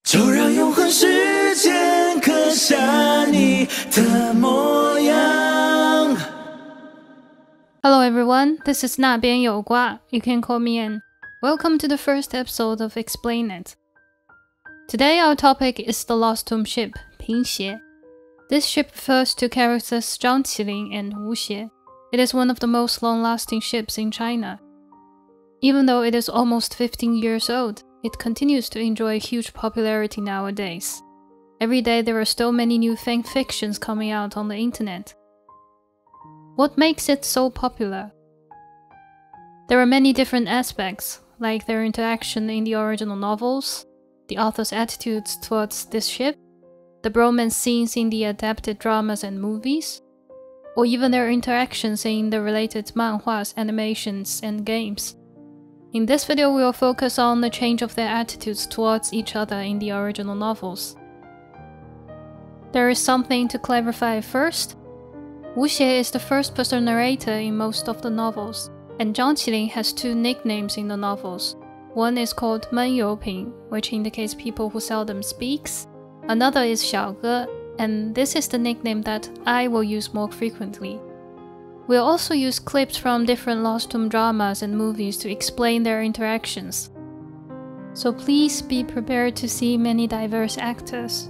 就让永恒时间刻下你的模样。 Hello everyone, this is 那边有瓜, you can call me An. Welcome to the first episode of ExplainIT. Today our topic is the Lost Tomb ship, Pingxie. This ship refers to characters Zhang and Wu Xie. It is one of the most long-lasting ships in China. Even though it is almost 15 years old, it continues to enjoy huge popularity nowadays. Every day there are so many new fan fictions coming out on the internet. What makes it so popular? There are many different aspects, like their interaction in the original novels, the author's attitudes towards this ship, the bromance scenes in the adapted dramas and movies, or even their interactions in the related manhwas, animations, and games. In this video, we will focus on the change of their attitudes towards each other in the original novels. There is something to clarify first. Wu Xie is the first-person narrator in most of the novels, and Zhang has two nicknames in the novels. One is called Men Youping, which indicates people who seldom speaks. Another is Xiao, and this is the nickname that I will use more frequently. We'll also use clips from different Lost Tomb dramas and movies to explain their interactions. So please be prepared to see many diverse actors.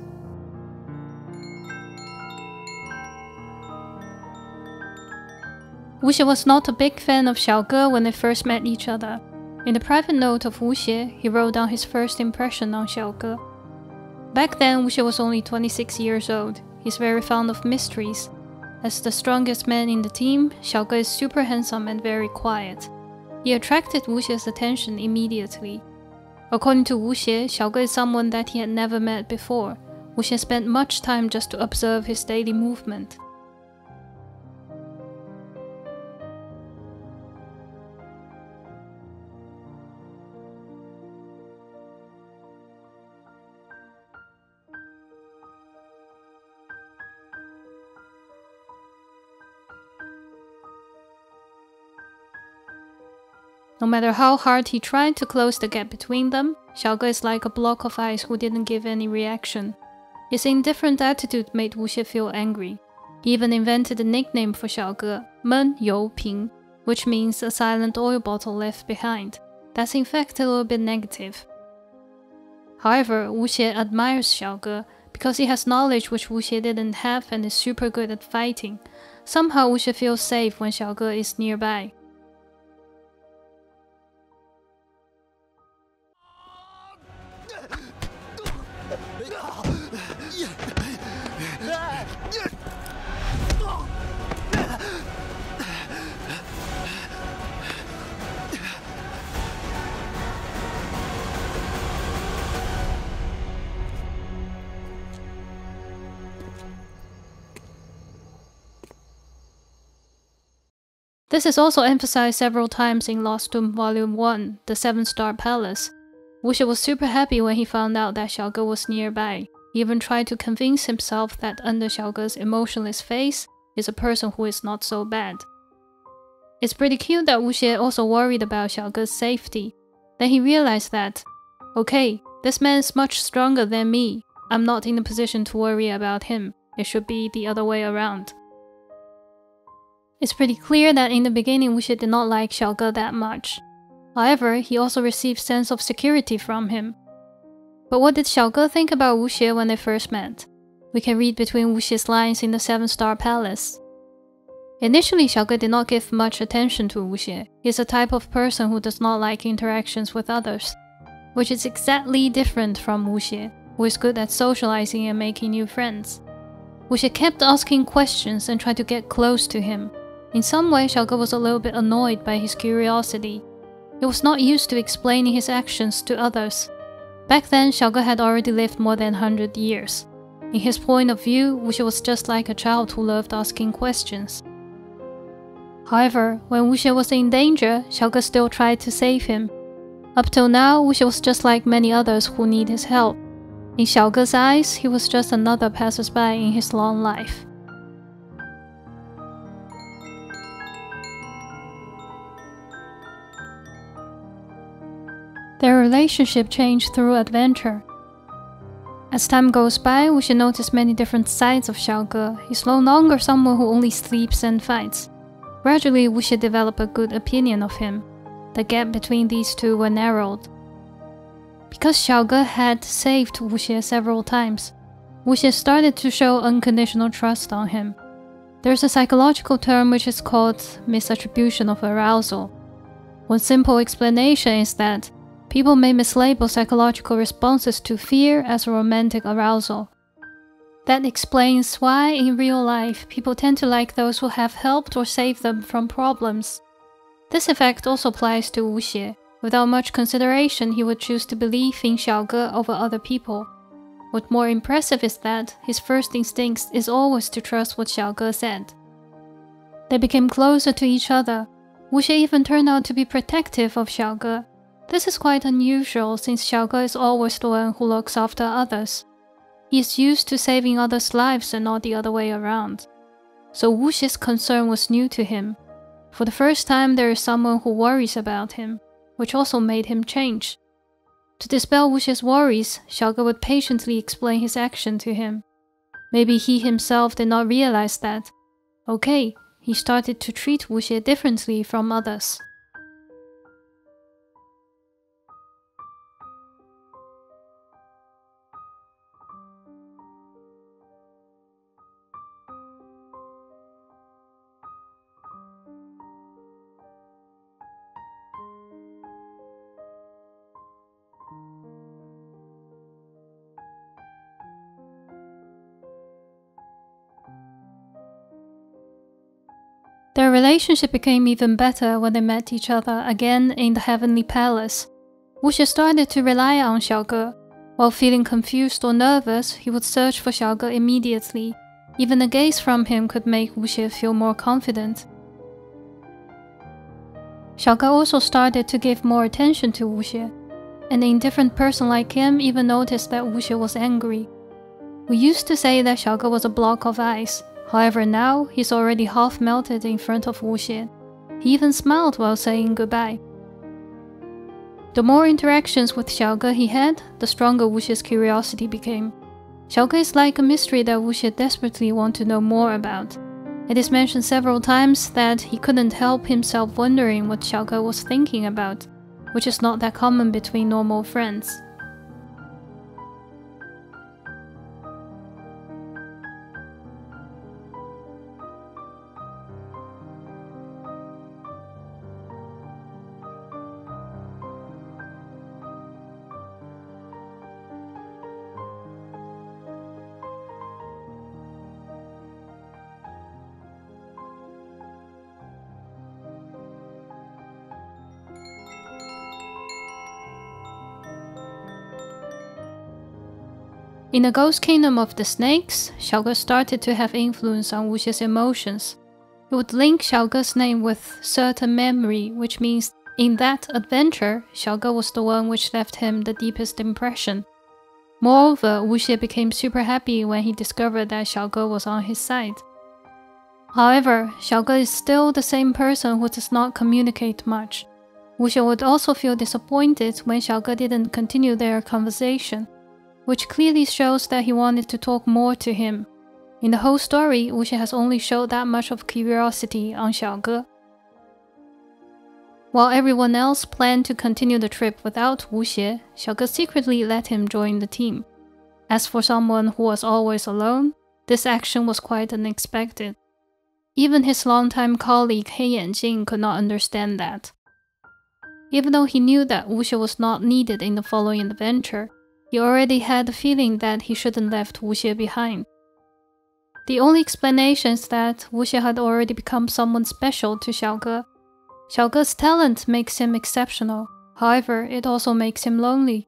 Wu Xie was not a big fan of Xiao when they first met each other. In the private note of Wu Xie, he wrote down his first impression on Xiao. Back then, Wu Xie was only 26 years old. He's very fond of mysteries. As the strongest man in the team, Xiao is super handsome and very quiet. He attracted Wu Xie's attention immediately. According to Wu Xie, Xiao is someone that he had never met before. Wu Xie spent much time just to observe his daily movement. No matter how hard he tried to close the gap between them, Xiao is like a block of ice who didn't give any reaction. His indifferent attitude made Wu Xie feel angry. He even invented a nickname for Xiao, Men Youping, which means a silent oil bottle left behind. That's in fact a little bit negative. However, Wu Xie admires Xiao because he has knowledge which Wu Xie didn't have and is super good at fighting. Somehow Wu Xie feels safe when Xiao is nearby. This is also emphasized several times in Lost Tomb Volume 1, The 7-Star Palace. Wu Xie was super happy when he found out that Xiao was nearby. He even tried to convince himself that under Xiao's emotionless face is a person who is not so bad. It's pretty cute that Wu Xie also worried about Xiao's safety. Then he realized that, okay, this man is much stronger than me. I'm not in a position to worry about him. It should be the other way around. It's pretty clear that in the beginning Wu Xie did not like Xiao that much. However, he also received sense of security from him. But what did Xiao think about Wu Xie when they first met? We can read between Wu Xie's lines in the 7-Star Palace. Initially, Xiao did not give much attention to Wu Xie. He's a type of person who does not like interactions with others, which is exactly different from Wu Xie, who is good at socializing and making new friends. Wu Xie kept asking questions and tried to get close to him. In some way, Xiao was a little bit annoyed by his curiosity. He was not used to explaining his actions to others. Back then, Xiao had already lived more than 100 years. In his point of view, Wu Xie was just like a child who loved asking questions. However, when Wu Xie was in danger, Xiao still tried to save him. Up till now, Wu Xie was just like many others who need his help. In Xiao's eyes, he was just another passersby in his long life. Their relationship changed through adventure. As time goes by, Wuxie noticed many different sides of Xiao Ge. He's no longer someone who only sleeps and fights. Gradually, Wuxie developed a good opinion of him. The gap between these two were narrowed. Because Xiao Ge had saved Wuxie several times, Wuxie started to show unconditional trust on him. There's a psychological term which is called misattribution of arousal. One simple explanation is that people may mislabel psychological responses to fear as romantic arousal. That explains why in real life people tend to like those who have helped or saved them from problems. This effect also applies to Wuxie. Without much consideration, he would choose to believe in Xiao Ge over other people. What's more impressive is that his first instinct is always to trust what Xiao Ge said. They became closer to each other. Wuxie even turned out to be protective of Xiao Ge. This is quite unusual since Xiao Ge is always the one who looks after others. He is used to saving others' lives and not the other way around. So Wuxie's concern was new to him. For the first time, there is someone who worries about him, which also made him change. To dispel Wuxie's worries, Xiao Ge would patiently explain his action to him. Maybe he himself did not realize that. Okay, he started to treat Wuxie differently from others. Their relationship became even better when they met each other again in the Heavenly Palace. Wuxie started to rely on Xiao Ge. While feeling confused or nervous, he would search for Xiao Ge immediately. Even a gaze from him could make Wuxie feel more confident. Xiao Ge also started to give more attention to Wuxie. An indifferent person like him even noticed that Wuxie was angry. We used to say that Xiao Ge was a block of ice. However, now he's already half melted in front of Wuxie. He even smiled while saying goodbye. The more interactions with Xiao Ge he had, the stronger Wuxie's curiosity became. Xiao Ge is like a mystery that Wuxie desperately wants to know more about. It is mentioned several times that he couldn't help himself wondering what Xiao Ge was thinking about, which is not that common between normal friends. In the ghost kingdom of the snakes, Xiao Ge started to have influence on Wuxie's emotions. He would link Xiao Ge's name with certain memory, which means in that adventure, Xiao Ge was the one which left him the deepest impression. Moreover, Wuxie became super happy when he discovered that Xiao Ge was on his side. However, Xiao Ge is still the same person who does not communicate much. Wuxie would also feel disappointed when Xiao Ge didn't continue their conversation, which clearly shows that he wanted to talk more to him. In the whole story, Wuxie has only showed that much of curiosity on Xiao Ge. While everyone else planned to continue the trip without Wuxie, Xiao Ge secretly let him join the team. As for someone who was always alone, this action was quite unexpected. Even his longtime colleague Hei Yanjing could not understand that. Even though he knew that Wuxie was not needed in the following adventure, he already had the feeling that he shouldn't left Wuxie behind. The only explanation is that Wuxie had already become someone special to Xiao Ge. Xiao Ge's talent makes him exceptional, however, it also makes him lonely.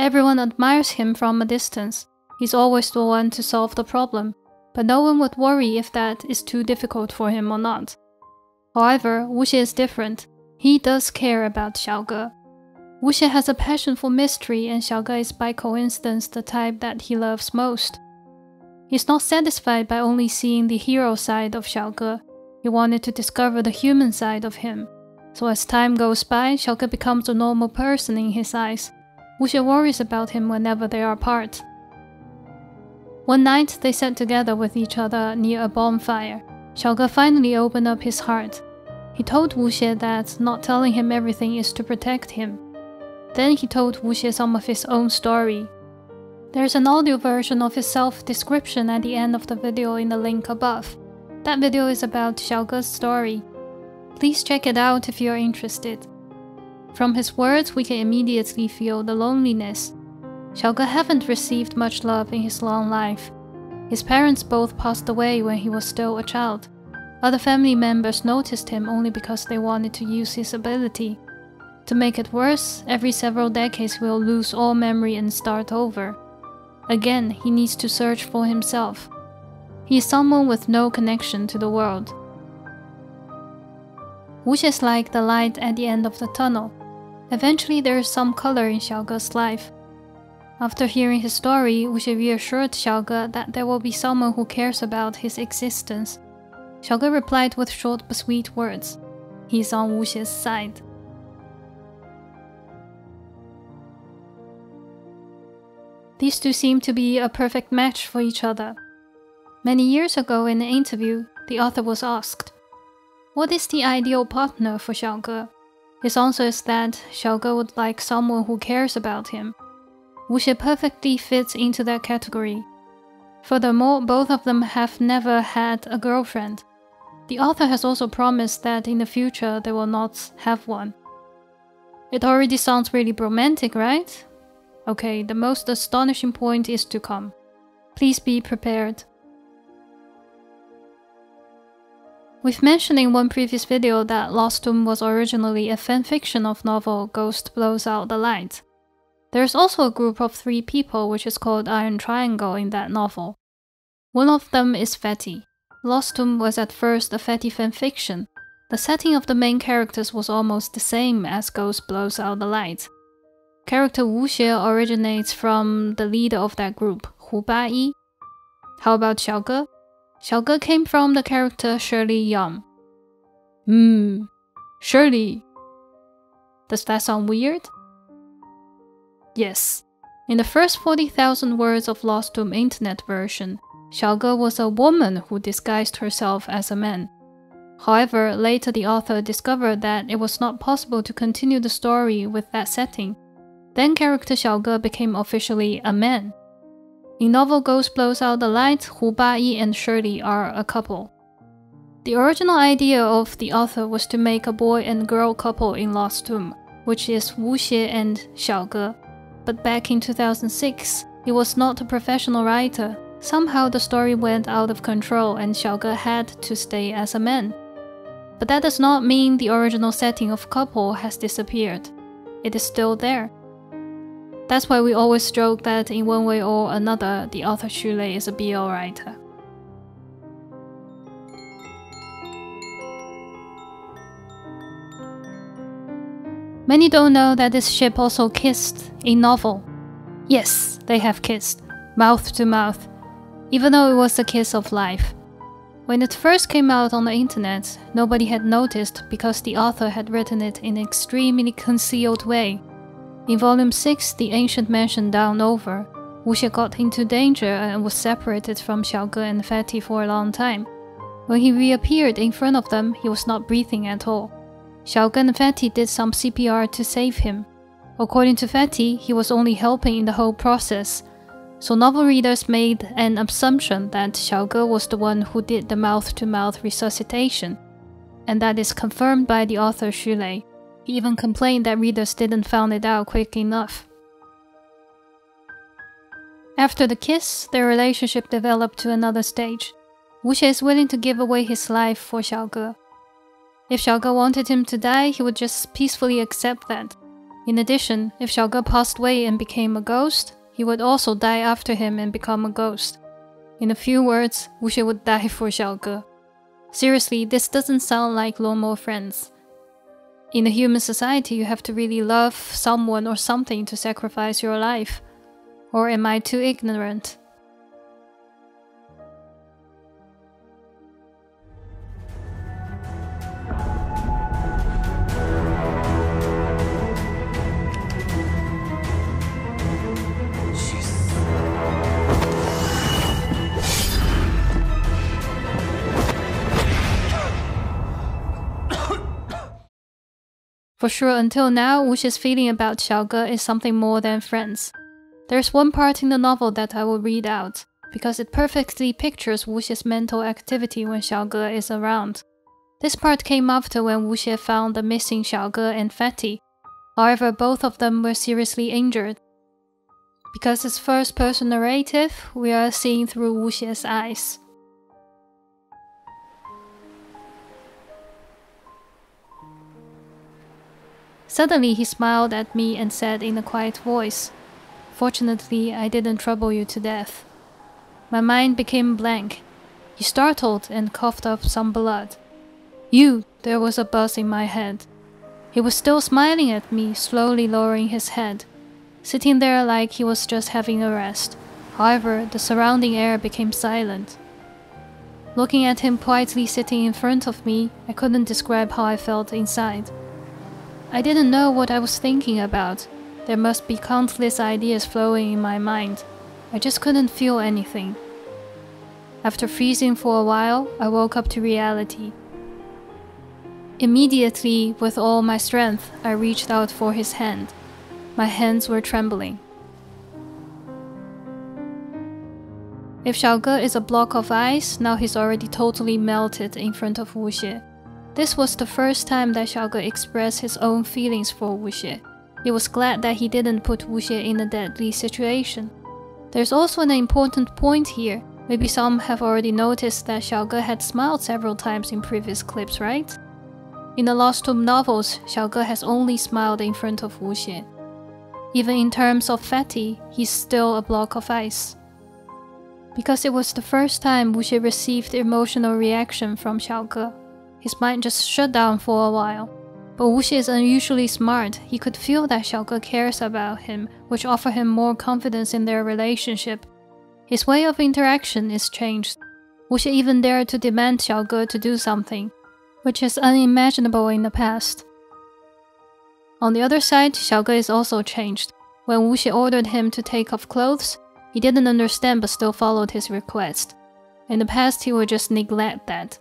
Everyone admires him from a distance. He's always the one to solve the problem, but no one would worry if that is too difficult for him or not. However, Wuxie is different. He does care about Xiao Ge. Wuxie has a passion for mystery, and Xiao Ge is by coincidence the type that he loves most. He's not satisfied by only seeing the hero side of Xiao Ge. He wanted to discover the human side of him. So as time goes by, Xiao Ge becomes a normal person in his eyes. Wuxie worries about him whenever they are apart. One night, they sat together with each other near a bonfire. Xiaoge finally opened up his heart. He told Wuxie that not telling him everything is to protect him. Then he told Wuxie some of his own story. There's an audio version of his self-description at the end of the video in the link above. That video is about Xiaoge's story. Please check it out if you're interested. From his words, we can immediately feel the loneliness. Xiaoge haven't received much love in his long life. His parents both passed away when he was still a child. Other family members noticed him only because they wanted to use his ability. To make it worse, every several decades he will lose all memory and start over. Again, he needs to search for himself. He is someone with no connection to the world. Wuxie is like the light at the end of the tunnel. Eventually there is some color in Xiaoge's life. After hearing his story, Wuxie reassured Xiaoge that there will be someone who cares about his existence. Xiaoge replied with short but sweet words. He is on Wuxie's side. These two seem to be a perfect match for each other. Many years ago in an interview, the author was asked, "What is the ideal partner for Xiaoge?" His answer is that Xiaoge would like someone who cares about him. Wuxie perfectly fits into that category. Furthermore, both of them have never had a girlfriend. The author has also promised that in the future they will not have one. It already sounds really romantic, right? Okay, the most astonishing point is to come. Please be prepared. We've mentioned in one previous video that Lost Tomb was originally a fanfiction of novel Ghost Blows Out the Light. There's also a group of 3 people which is called Iron Triangle in that novel. One of them is Fatty. Lost Tomb was at first a Fatty fanfiction. The setting of the main characters was almost the same as Ghost Blows Out the Light. Character Wuxie originates from the leader of that group, Hu Yi. How about Xiaoge? Xiaoge came from the character Shirley Yang. Shirley. Does that sound weird? Yes. In the first 40,000 words of Lost Tomb internet version, Xiaoge was a woman who disguised herself as a man. However, later the author discovered that it was not possible to continue the story with that setting. Then character Xiaoge became officially a man. In novel Ghost Blows Out the Light, Hu Yi and Shirley are a couple. The original idea of the author was to make a boy and girl couple in Lost Tomb, which is Wuxie and Xiaoge. But back in 2006, he was not a professional writer. Somehow the story went out of control and Xiaoge had to stay as a man. But that does not mean the original setting of couple has disappeared. It is still there. That's why we always joke that in one way or another, the author Xu is a BL writer. Many don't know that this ship also kissed in novel. Yes, they have kissed, mouth to mouth, even though it was a kiss of life. When it first came out on the internet, nobody had noticed because the author had written it in an extremely concealed way. In Volume 6, The Ancient Mansion Down Over, Wuxie got into danger and was separated from Xiaoge and Fatty for a long time. When he reappeared in front of them, he was not breathing at all. Xiaoge and Fatty did some CPR to save him. According to Fatty, he was only helping in the whole process. So novel readers made an assumption that Xiaoge was the one who did the mouth-to-mouth resuscitation. And that is confirmed by the author Xu. He even complained that readers didn't find it out quick enough. After the kiss, their relationship developed to another stage. Wuxie is willing to give away his life for Xiaoge. If Xiaoge wanted him to die, he would just peacefully accept that. In addition, if Xiaoge passed away and became a ghost, he would also die after him and become a ghost. In a few words, Wuxie would die for Xiaoge. Seriously, this doesn't sound like normal friends. In a human society, you have to really love someone or something to sacrifice your life. Or am I too ignorant? For sure, until now, Wuxie's feeling about Xiaoge is something more than friends. There's one part in the novel that I will read out, because it perfectly pictures Wuxie's mental activity when Xiaoge is around. This part came after when Wuxie found the missing Xiaoge and Fatty. However, both of them were seriously injured. Because it's first-person narrative, we are seeing through Wuxie's eyes. Suddenly, he smiled at me and said in a quiet voice, "Fortunately, I didn't trouble you to death." My mind became blank. He startled and coughed up some blood. "You!" There was a buzz in my head. He was still smiling at me, slowly lowering his head, sitting there like he was just having a rest. However, the surrounding air became silent. Looking at him quietly sitting in front of me, I couldn't describe how I felt inside. I didn't know what I was thinking about. There must be countless ideas flowing in my mind. I just couldn't feel anything. After freezing for a while, I woke up to reality. Immediately, with all my strength, I reached out for his hand. My hands were trembling. If Xiaoge is a block of ice, now he's already totally melted in front of Wuxie. This was the first time that Xiaoge expressed his own feelings for Wuxie. He was glad that he didn't put Wuxie in a deadly situation. There's also an important point here. Maybe some have already noticed that Xiaoge had smiled several times in previous clips, right? In the Lost Tomb novels, Xiaoge has only smiled in front of Wuxie. Even in terms of Fatty, he's still a block of ice. Because it was the first time Wuxie received emotional reaction from Xiaoge, his mind just shut down for a while. But Wuxie is unusually smart. He could feel that Xiaoge cares about him, which offered him more confidence in their relationship. His way of interaction is changed. Wuxie even dared to demand Xiaoge to do something, which is unimaginable in the past. On the other side, Xiaoge is also changed. When Wuxie ordered him to take off clothes, he didn't understand but still followed his request. In the past, he would just neglect that.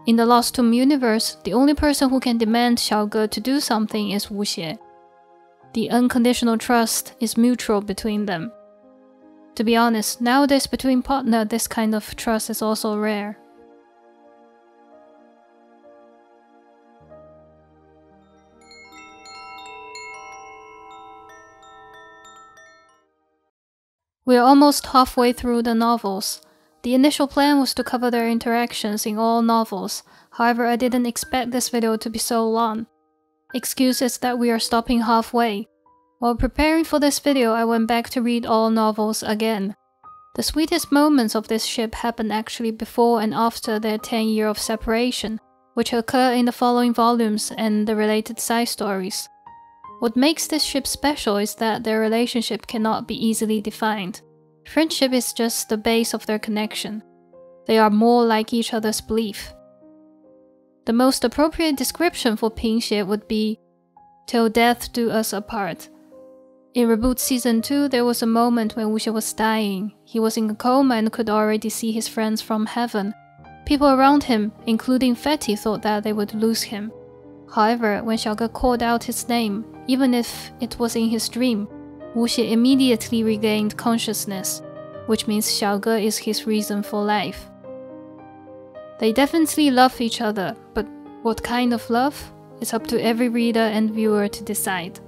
In the Lost Tomb universe, the only person who can demand Xiaoge to do something is Wuxie. The unconditional trust is mutual between them. To be honest, nowadays between partners, this kind of trust is also rare. We are almost halfway through the novels. The initial plan was to cover their interactions in all novels, however I didn't expect this video to be so long. Excuse is that we are stopping halfway. While preparing for this video, I went back to read all novels again. The sweetest moments of this ship happen actually before and after their 10 years of separation, which occur in the following volumes and the related side stories. What makes this ship special is that their relationship cannot be easily defined. Friendship is just the base of their connection. They are more like each other's belief. The most appropriate description for Pingxie would be, "Till death do us apart." In Reboot Season 2, there was a moment when Wuxie was dying. He was in a coma and could already see his friends from heaven. People around him, including Fatty, thought that they would lose him. However, when Xiaoge called out his name, even if it was in his dream, Wuxie immediately regained consciousness, which means Xiaoge is his reason for life. They definitely love each other, but what kind of love? It's up to every reader and viewer to decide.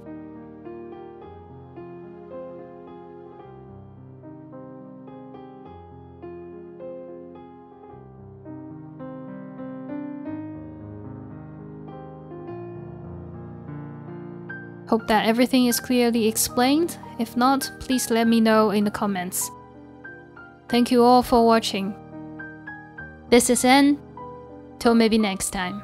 Hope that everything is clearly explained. If not, please let me know in the comments. Thank you all for watching. This is N. Till maybe next time.